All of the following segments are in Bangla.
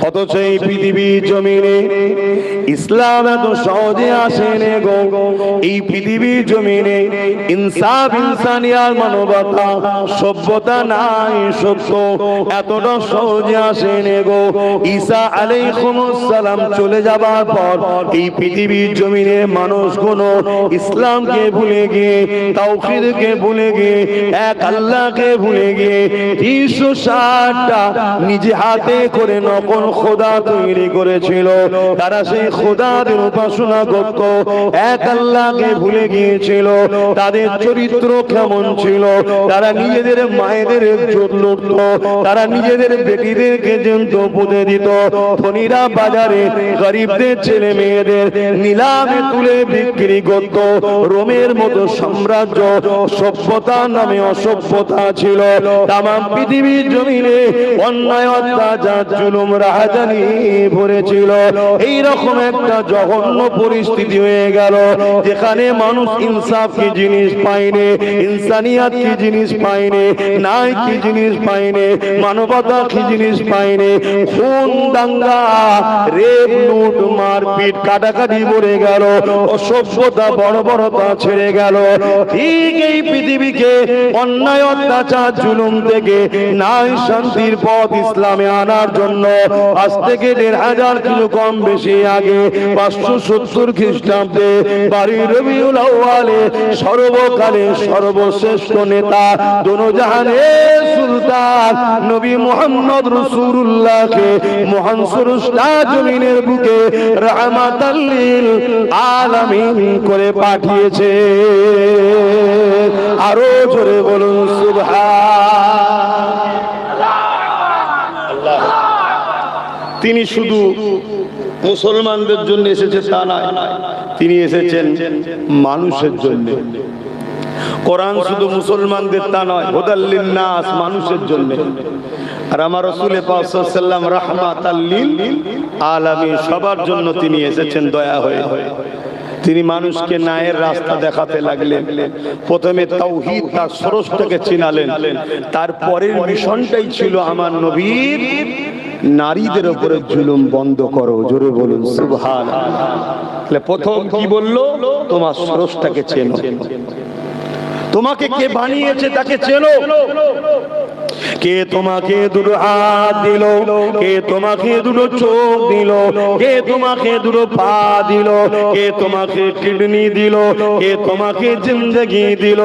অথচ এই পৃথিবীর জমিনে ইসলাম এত সহজে আসেনি গো। এই পৃথিবীর জমিনে ইনসাফ, ইনসানিয়াত, মানবতা, সভ্যতা নাই, সত্য এতটা সহজে আসেনি গো। ঈসা আলাইহিস সালাম চলে যাবার পর এই পৃথিবীর জমিনে মানুষগুলো ইসলামকে ভুলে গিয়ে, তাওহীদকে ভুলে গিয়ে, এক আল্লাহকে ভুলে গিয়ে 360টা নিজে হাতে করে নকল খোদা তৈরি করেছিল। তারা সেই খোদাদের উপাসনা করত, এক আল্লাহকে ভুলে গিয়েছিল। তাদের চরিত্র কেমন ছিল? তারা নিজেদের মায়েদের ইজ্জত লুটত, তারা নিজেদের বেটিদেরকে জন্তু পুঁতে দিত, ধনীরা বাজারে গরিবদের ছেলে মেয়েদের নিলামে তুলে বিক্রি করত। রোমের মতো সাম্রাজ্য, সভ্যতার নামে অসভ্যতা ছিল। তাম পৃথিবীর জমিনে অন্যায়, অত্যাচার, জুলুম, রাহাজানি ভরেছিল। এইরকম একটা জঘন্য পরিস্থিতি হয়ে গেল, যেখানে মানুষ ইনসাফ কি জিনিস পায়নি, ইনসানিয়াত কি জিনিস পায়নি, নাই কি জিনিস পায়নি, মানবতা কি জিনিস পায়নি। খুন, দাঙ্গা, রেপ, লুট, মারপিট, কাটাকাটি ভরে গেল, অসভ্যতা, বর্বরতা ছেড়ে গেল। ঠিক এই পৃথিবীকে অন্যায়, অত্যাচার, জুলুম থেকে নাই শান্তির পথ ইসলামে আনার জন্য আজ থেকে 1500 কিলো কম বেশি আগে 570 খ্রিস্টাব্দে বারোই রবিউল আউয়ালে সর্বকালে সর্বশ্রেষ্ঠ নেতা, দোনোজাহানের সুলতান নবী মুহাম্মদ রাসূলুল্লাহকে মহান স্রষ্টা জমিনের বুকে রাহমাতাল লিল আলামিন করে পাঠিয়েছে। আরো জোরে বলুন সুবহানাল্লাহ। তিনি শুধু মুসলমানদের জন্য এসেছে তা নয়, তিনি এসেছেন মানুষের জন্য। কোরআন শুধু মুসলমানদের তা নয়, হুদাল লিন-নাস, মানুষের জন্য। আর আমার রাসূল পাক সাল্লাল্লাহু আলাইহি ওয়াসাল্লাম রাহমাতাল লিল আলামিন, সবার জন্য তিনি এসেছেন দয়া হয়ে। তিনি মানুষকে ন্যায়ের রাস্তা দেখাতে লাগলেন। প্রথমে তাওহীদ, তার স্রষ্টাকে চিনালেন। তারপরের মিশনটাই ছিল আমার নবীর নারীদের উপরে জুলুম বন্ধ করো। জোরে বলুন সুবহানাল্লাহ। তাহলে প্রথম কি বললো? তোমার স্রষ্টাকে চেনো, তোমাকে কে বানিয়েছে তাকে চেনো। কে তোমাকে দুটো হাত দিল, কে তোমাকে দুটো চোখ দিল, কে তোমাকে দুটো পা দিল, কে তোমাকে কিডনি দিল, কে তোমাকে জিন্দেগি দিল,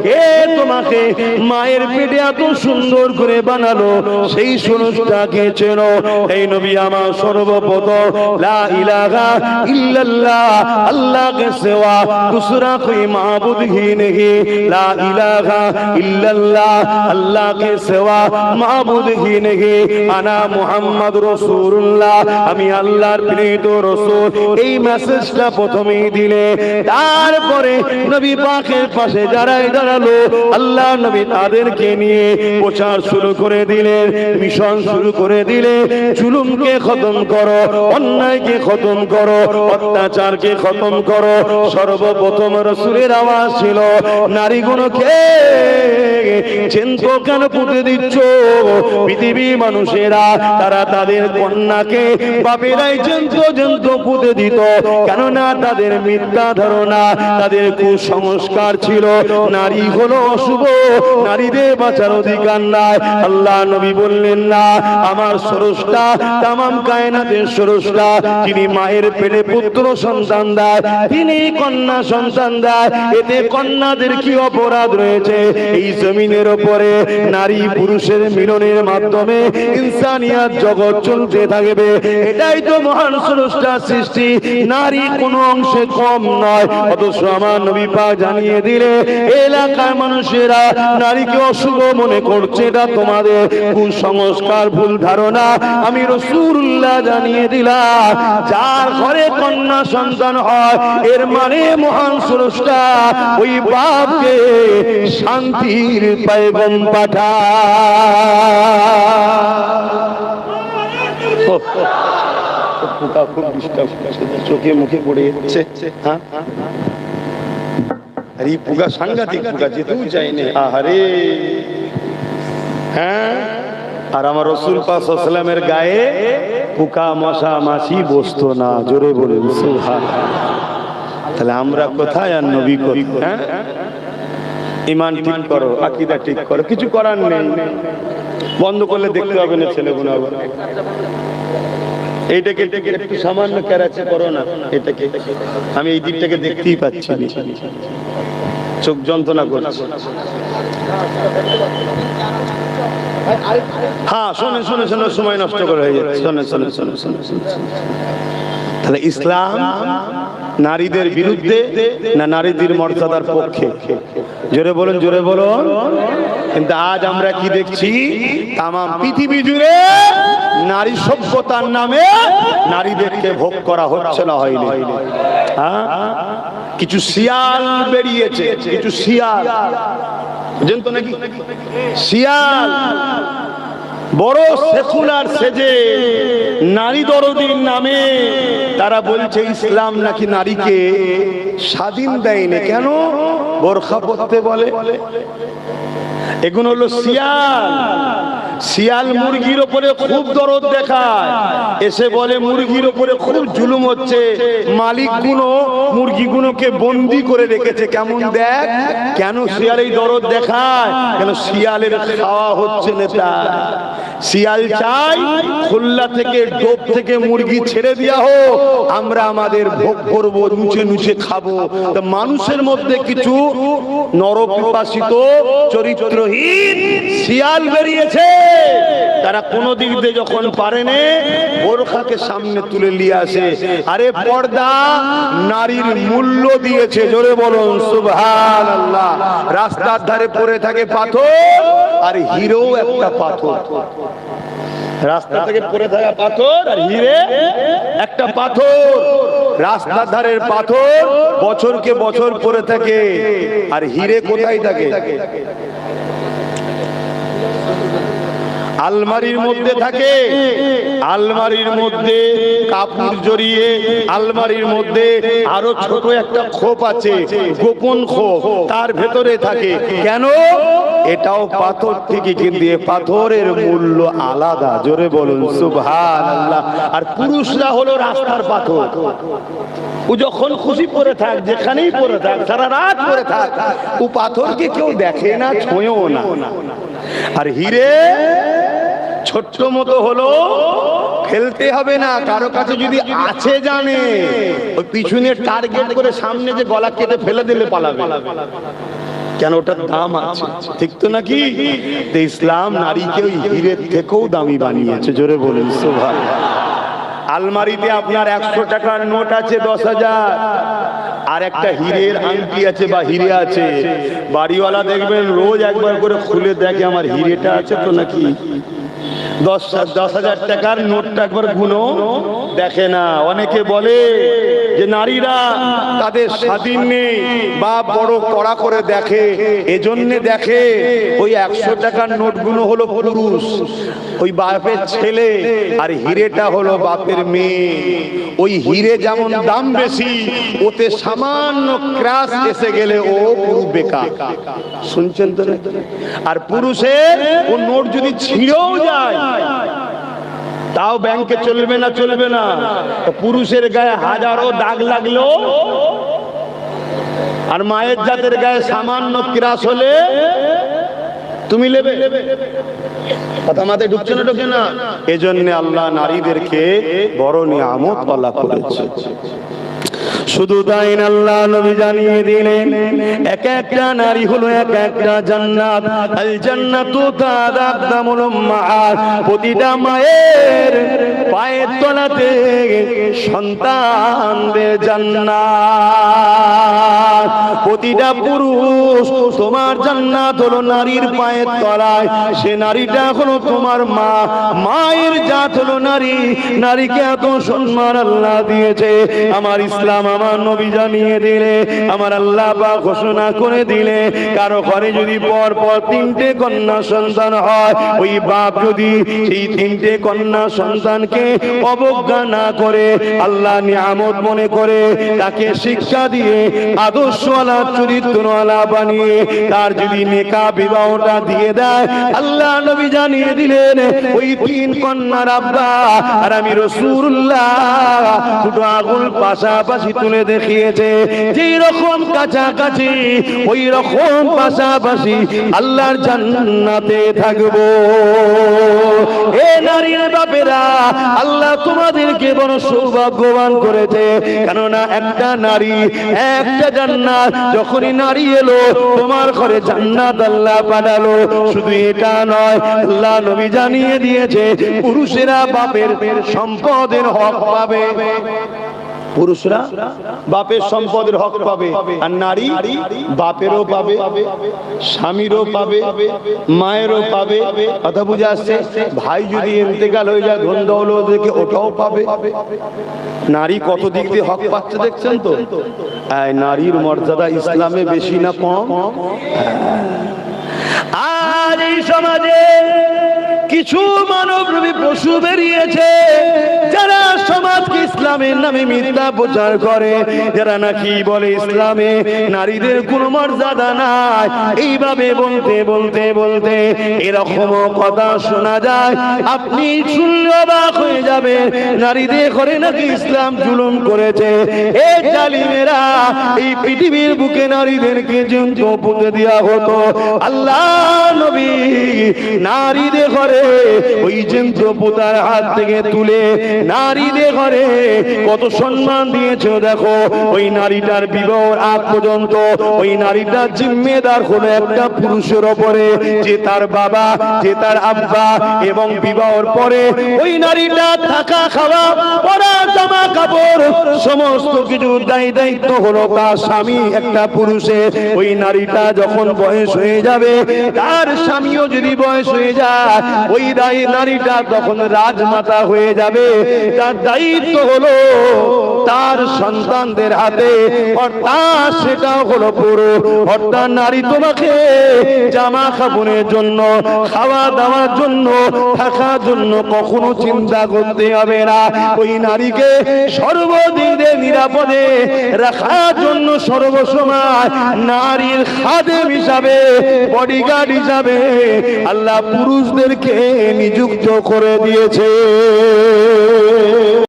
কে তোমাকে মায়ের পেটে এত সুন্দর করে বানালো, সেই স্রষ্টাকে চেনো। এই নবী আমার সর্বপ্রথম লা ইলাহা ইল্লাল্লাহ, আল্লাহ কে সিवा दूसरा कोई माबूद ही नहीं, ला इलाहा इल्लल्लाह, अल्लाह के सिवा माबूद ही नहीं, आना मुहम्मद रसूलुल्लाह, আমি আল্লাহর প্রেরিত রাসূল। এই মেসেজটা প্রথমেই দিলে, তারপরে নবী পাকের পাশে যারাই দাঁড়ালো আল্লাহ নবী তাদেরকে নিয়ে প্রচার শুরু করে দিলেন, মিশন শুরু করে দিলে। জুলুমকে খতম করো, অন্যায়কে খতম করো, অত্যাচারকে খতম করো। সর্বপ্রথম রাসূলের আওয়াজ ছিল, নারীগুলোকে চেনতো কেন পুঁতে দিচ্ছ? পৃথিবীর মানুষেরা তারা তাদের কন্যাকে বাপেরাই চেনতো পুঁতে দিত, কেননা তাদের মিথ্যা ধারণা, তাদের কুসংস্কার ছিল নারী হলো অশুভ, নারীদের বাঁচার অধিকার নাই। আল্লাহ নবী বললেন, না, আমার স্রষ্টা, তামাম কায়নাতের স্রষ্টা, যিনি মায়ের পেটে পুত্র সন্তান দেয়, তিনি কন্যা সন্তান দেয়। এতে কন্যাদের কি অপরাধ রয়েছে? এই জমিনের উপরে নারী পুরুষের মিলনের মাধ্যমে ইনসানিয়াত জগৎ চলতে থাকবে। এটাই তো মহান স্রষ্টার সৃষ্টি, নারী কোনো অংশে কম নয়। অথচ আমার নবী পাক জানিয়ে দিলে, এলাকার মানুষেরা নারীকে অশুভ মনে করছে, এটা তোমাদের কুসংস্কার, ভুল ধারণা। আমি রাসূলুল্লাহ জানিয়ে দিলাম, যার ঘরে কন্যা সন্তান হয়, এর মানে মহান স্রষ্টা ওই বাপকে শান্তির পয়গাম পাঠায়। পোকা খুব ডিস্টার্ব করছে, চোখে মুখে পড়ে যাচ্ছে। হ্যাঁ, আর এই পোকা সাংঘাতিক পোকা, যেতেও চাইনি। আহারে, হ্যাঁ। আর আমার রাসূল পাক সাল্লাল্লাহু আলাইহি ওয়াসাল্লামের গায়ে পোকা মশা মাছি বসতো না। জোরে বলুন সুবহানাল্লাহ। তাহলে আমরা কোথায় আর নবী কোথায়? ইমান ঠিক করো, আকীদা ঠিক করো, কিছু করার নেই। বন্ধ করলে দেখতে হবে না ছেলেগুলো আবার এইটাকে একটু সামান্য ক্যারাচে করো না। এটাকে আমি এই দিকটাকে দেখতেই পাচ্ছি না, চোখ যন্ত্রণা করছে। হ্যাঁ শোনে শোনে শোনে, সময় নষ্ট করে হয়ে যাচ্ছে। শোনে শোনে শোনে শোনে শোনে। তাহলে ইসলাম নারীদের বিরুদ্ধে না নারীদের মর্যাদার পক্ষে? জোরে বলুন, জোরে বলুন। কিন্তু আজ আমরা কি দেখছি? তামাম পৃথিবী জুড়ে নারী সভ্যতার নামে নারীদেরকে ভোগ করা হচ্ছে না, হয়নি? হ্যাঁ, কিছু শিয়াল বেরিয়েছে, কিছু শিয়াল, বুঝেন তো নাকি? শিয়াল বড় সেকুলার সেজে নারী দরদির নামে তারা বলছে ইসলাম নাকি নারীকে স্বাধীন দেয়নি। কেন? বোরখা পরতে বলে। এগুলো হলো শিয়াল। শিয়াল মুরগির ওপরে খুব দরদ দেখায়, এসে বলে মুরগির ওপরে খুব জুলুম হচ্ছে, মালিকগুলো মুরগিগুলোকে বন্দি করে রেখেছে। কেমন দেখ? কেন শিয়াল এই দরদ দেখায়? কেন শিয়ালের খাওয়া হচ্ছে না। শিয়াল চাই খুলনা থেকে ডোব থেকে মুরগি ছেড়ে দেওয়া হোক, আমরা আমাদের ভোগ করবো, নুচে নুচে খাবো। তো মানুষের মধ্যে কিছু নরপিপাসিত চরিত্রহীন শিয়াল বেরিয়েছে, তারা কোনো দিক দিয়ে যখন পারেনি বোরখাকে সামনে তুলে নিয়ে আসে। আরে পর্দা নারীর মূল্য দিয়েছে। জোরে বলুন সুবহানাল্লাহ। রাস্তার ধারে পড়ে থাকে পাথর, আর হিরো একটা পাথর। রাস্তা থেকে পড়ে থাকা পাথর আর হিরে একটা পাথর। রাস্তার ধারের পাথর বছরকে বছর পড়ে থাকে, আর হিরে কোথায় থাকে? আলমারির মধ্যে থাকে। আলমারির মধ্যে কাপড় জড়িয়ে, আলমারির মধ্যে আরো ছোট একটা খোপ আছে, গোপন খোপ, তার ভেতরে থাকে। কেন? এটাও পাথর থেকে, কিন্তু পাথরের মূল্য আলাদা। জোরে বলুন সুবহানাল্লাহ। আর পুরুষরা হলো রাস্তার পাথর। ও যখন খুশি পড়ে থাক, যেখানেই পড়ে থাক, সারা রাত পড়ে থাক, ও পাথরকে কেউ দেখে না, ছোঁয়েও না। আর হিরে ছোট্ট মতো হলো, ফেলতে হবে না, কারো কাছে যদি আছে জানে, ওই পিছনে টার্গেট করে সামনে যে গলা কেটে ফেলে দিলে পালাবে। কেন? ওটার দাম আছে, ঠিক তো নাকি? তো ইসলাম নারীকে ওই হিরের থেকেও দামি বানিয়েছে। জোরে বলুন সুবহানাল্লাহ। আলমারিতে আপনার 100 টাকার নোট আছে 10,000, আর একটা হীরের আংটি আছে বা হিরে আছে। বাড়িওয়ালা দেখবেন রোজ একবার করে খুলে দেখে আমার হিরেটা আছে তো নাকি। 10,000 টাকার নোটটা একবার গুনো দেখে না। অনেকে বলে যে নারীরা তাদের স্বাধীন নেই, বা বড় কড়া করে দেখে, এজন্য দেখে। ওই 100 টাকার নোটগুলো হলো পুরুষ, ওই বাপের ছেলে, আর হিরেটা হলো বাপের মেয়ে। ওই হিরে যেমন দাম বেশি, ওতে সামান্য ক্রাশ এসে গেলে ও পুরো বেকার। শুনছেন তো? আর পুরুষের ও নোট যদি ছিঁড়েও যায় তাও ব্যাংকে চলবে না, চলবে না। পুরুষের গায়ে হাজারো দাগ লাগলো, আর মায়ের জাতের গায়ে সামান্য ক্রাশ হলে তুমি নেবে? কথা মাথায় ঢুকছে না, ঢুকে না? এজন্য আল্লাহ নারীদেরকে বড় নিয়ামত আল্লাহ করেছে। শুধু তাই না, আল্লাহ নবী জানিয়ে দিলেন এক একটা নারী হলো এক একটা জান্নাত। আল জান্নাতু তাদাদামুল উম্মাহাত। প্রতিটা মায়ের পায়ের তলাতে সন্তানদের জান্নাত। প্রতিটা পুরুষ তোমার জান্নাত হলো নারীর পায়ের তলায়। সে নারীটা হলো তোমার মা। মায়ের জাত হলো নারী। নারীকে এত সম্মান আল্লাহ দিয়েছে। আমার ইসলাম, আমার নবী জানিয়ে দিলে, আমার আল্লাহ পাক ঘোষণা করে দিলে, কারো ঘরে যদি পর পর 3টে কন্যা সন্তান হয়, ওই বাপ যদি সেই 3টে কন্যা সন্তানকে অবজ্ঞা না করে, আল্লাহ নিয়ামত মনে করে, তাকে শিক্ষা দিয়ে আদর্শওয়ালা চরিত্রওয়ালা বানিয়ে তার যদি নেকা বিবাহটা দিয়ে দেয়, আল্লাহ নবী জানিয়ে দিলেন ওই তিন কন্যার আব্বা আর আমি রাসূলুল্লাহ দুটো আগুন পাশাপাশি তুলে দেখিয়েছে, যেই রকম কাছাকাছি ওই রকম পাশাপাশি আল্লাহর জান্নাতে থাকবো। এ নারীর বাপেরা, আল্লাহ তোমাদেরকে বড় সৌভাগ্যবান করেছে, কেননা একটা নারী একটা জান্নাত। যখনই নারী এলো তোমার ঘরে জান্নাত আল্লাহ পাঠালো। শুধু এটা নয়, আল্লাহ নবী জানিয়ে দিয়েছে পুরুষেরা বাপের সম্পদের হক পাবে, পুরুষরা বাপের সম্পদের হক পাবে, আর নারী বাপেরও পাবে, স্বামীরও পাবে, মায়েরও পাবে। কথা বুঝে আসছে? ভাই যদি ইন্তেকাল হয়ে যায় ধন দৌলত দেখে ওটাও পাবে। নারী কত দিক দিয়ে হক পাচ্ছে দেখছেন তো? নারীর মর্যাদা ইসলামে বেশি না কম? আজ এই সমাজে কিছু মানবরূপী পশু বেরিয়েছে যারা সমাজকে ইসলামের নামে মিথ্যা প্রচার করে, যারা নাকি বলে ইসলামে নারীদের কোনো মর্যাদা নাই। এইভাবে বলতে বলতে বলতে এরকম কথা শোনা যায়, আপনি শুনলে অবাক হয়ে যাবে। নারীদের ঘরে নাকি ইসলাম জুলুম করেছে। এই জালিমেরা এই পৃথিবীর বুকে নারীদেরকে জীবন্ত পুঁতে দেওয়া হতো। আল্লাহ নবী নারীদের ঘরে ওই যন্ত্র পোতার হাত থেকে তুলে নারীদের ঘরে কত সম্মান দিয়েছে দেখো। ওই নারীটার বিবাহের আগ পর্যন্ত ওই নারীটার জিম্মেদার হলো একটা পুরুষের ওপরে, যে তার বাবা, যে তার আব্বা, এবং বিবাহের পরে ওই নারীটা থাকা, খাওয়া, পরা, জামা কাপড় সমস্ত কিছু দায়িত্ব হলো তার স্বামী একটা পুরুষের। ওই নারীটা যখন বয়স হয়ে যাবে, তার স্বামীও যদি বয়স হয়ে যায়, ওই নারীটা তখন রাজমাতা হয়ে যাবে। তার দায়িত্ব হলো তার সন্তানদের হাতে, অর্থাৎ সেটাও হলো পুরো। অর্থাৎ নারী তোমাকে জামা কাপড়ের জন্য, খাওয়া দাওয়ার জন্য, থাকার জন্য কখনো চিন্তা করতে হবে না। ওই নারীকে সর্বদিকে নিরাপদে রাখার জন্য সর্বসময় নারীর খাদেম হিসাবে, বডিগার্ড হিসাবে আল্লাহ পুরুষদেরকে নিযুক্ত করে দিয়েছে।